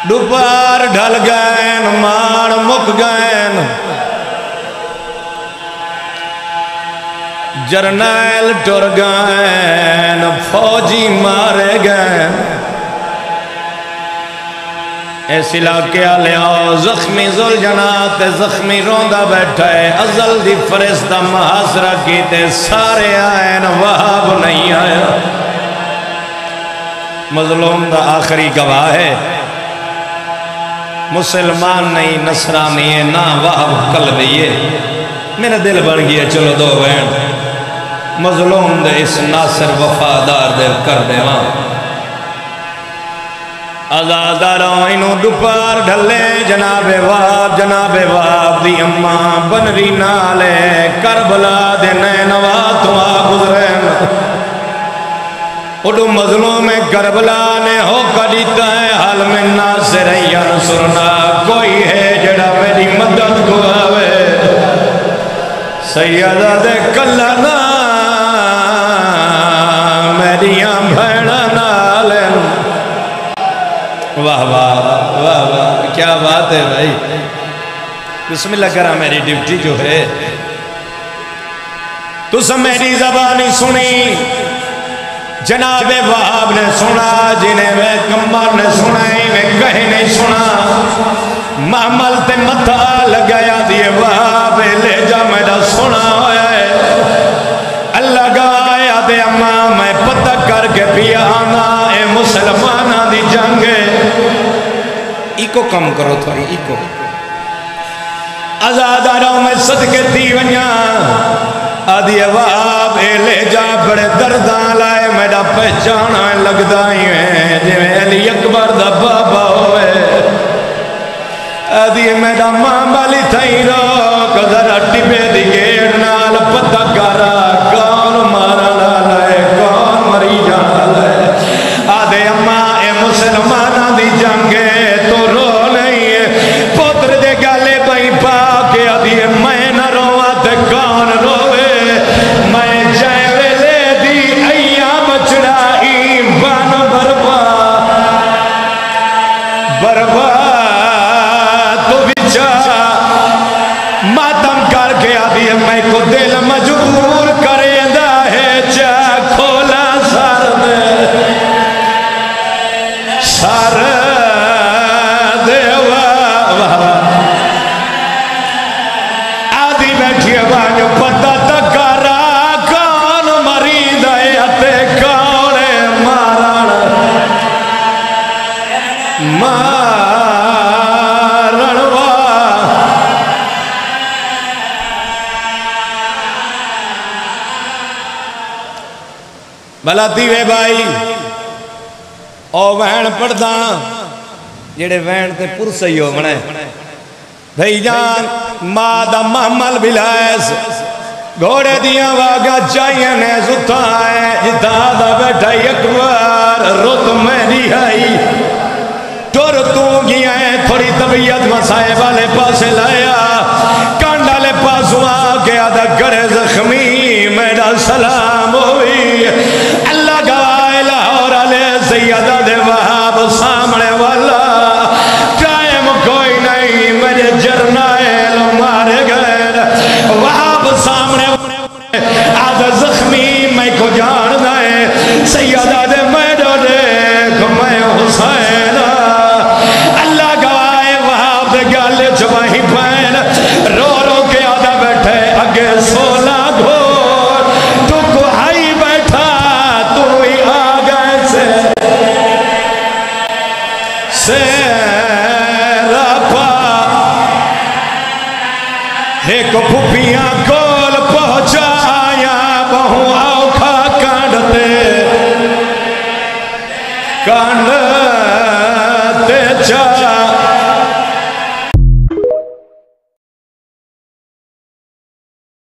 دوپہر ڈھل گئے مان مک گئے جرنیل ٹر گئے فوجی مارے گئے اس علاقے آلیاؤ زخمی ذوالجناح زخمی روندہ بیٹھائے ازل دی فرشتہ محاصرہ کیتے سارے آئین وہاب نہیں آیا مظلوم دا آخری گواہ ہے مسلمان نہیں نصرانی ہے نہ وہاب قلبی ہے میرا دل بڑھ گیا چلو دو بین مظلوم دے اس ناصر وفادار دے کر دے وہاں آزاداروں انہوں دوپہر ڈھلے جناب واب دی اماں بنری نالے کربلا دے نینوا تو گزرین اڈو مظلوم کربلا نے ہو کریتا ہے حال میں ناصر ینصرنا کوئی ہے جڑا میری مدد کو آوے سیدہ دے کلنا میریاں بھیڑا نالین واہ واہ واہ واہ کیا بات ہے بھائی بسم اللہ کرا میری ڈیوٹی جو ہے تو سب میری زبانی سنی جناب وہاب نے سنا جنہیں وہ کمبر نے سنا میں کہیں نہیں سنا محمل تے متھا لگایا دیئے وہاب لے جا میرا سنا ہویا ہے اللہ گایا دے اماں میں پتہ کر کے پیا آنا اے مسلمانہ دی جنگے ایکو کم کرو تھوڑی ایکو آزاداروں میں صدقے تھی ونیا آدھی وہاب اے لے جا بڑے دردان لائے میرا پہچانا لگ دائی ہیں جو علی اکبر دا بابا ہوئے آدھی میرا ماں بالی تھائی رو کدھر اٹی پہ دی گیڑ نال پتہ کرا کون مارا لائے کون مری جانا لائے آدھے اماں اے مسلمانہ دی جنگے تو رو نہیں ہے پتر دے گالے بھائی پاکے آدھی میں نہ روا تے کون روے میں جائے ویلے دی ایام بچڑائی بان بربا تو بچا ماتم کر کے آدھی میں کو دل مجبور کرے دا ہے چا کھولا سار دے سار دے آدھی بیٹھی بانیو پتہ تکارا کون مرید ہے کون مارن بھلا دیوے بھائی او وین پڑھدا جڑے وین تے پرسئی ہو بنے بھائی جان مادہ محمل بلائس گھوڑے دیا واگا چاہیے نے زتا ہے جتا دا بیٹھا اکبر رت میری آئی ٹور تو گیا ہے تھوڑی طبیعت مسائے والے پاسے لایا کانڈا لے پاسو آگیا دا گرے زخمی میرا سلام ہوئی اللہ گواہ لاہور علیہ سیدہ دے وہاب سامنے والا ٹائم کوئی نہیں میرے جرنائل مارے گئے وہاب سامنے آدھا زخمی میں کو جان دائے سیدہ دے میرے دیکھ میں حسین اللہ گواہ وہاب دے گالے چباہی پین رو رو کے آدھا بیٹھے اگے سولا گھور تو کو ہائی بیٹھا تو ہی آگئے سے رپا ایک پھوپیاں کول پہنچایا بہو آوکھا کانڈتے چاہ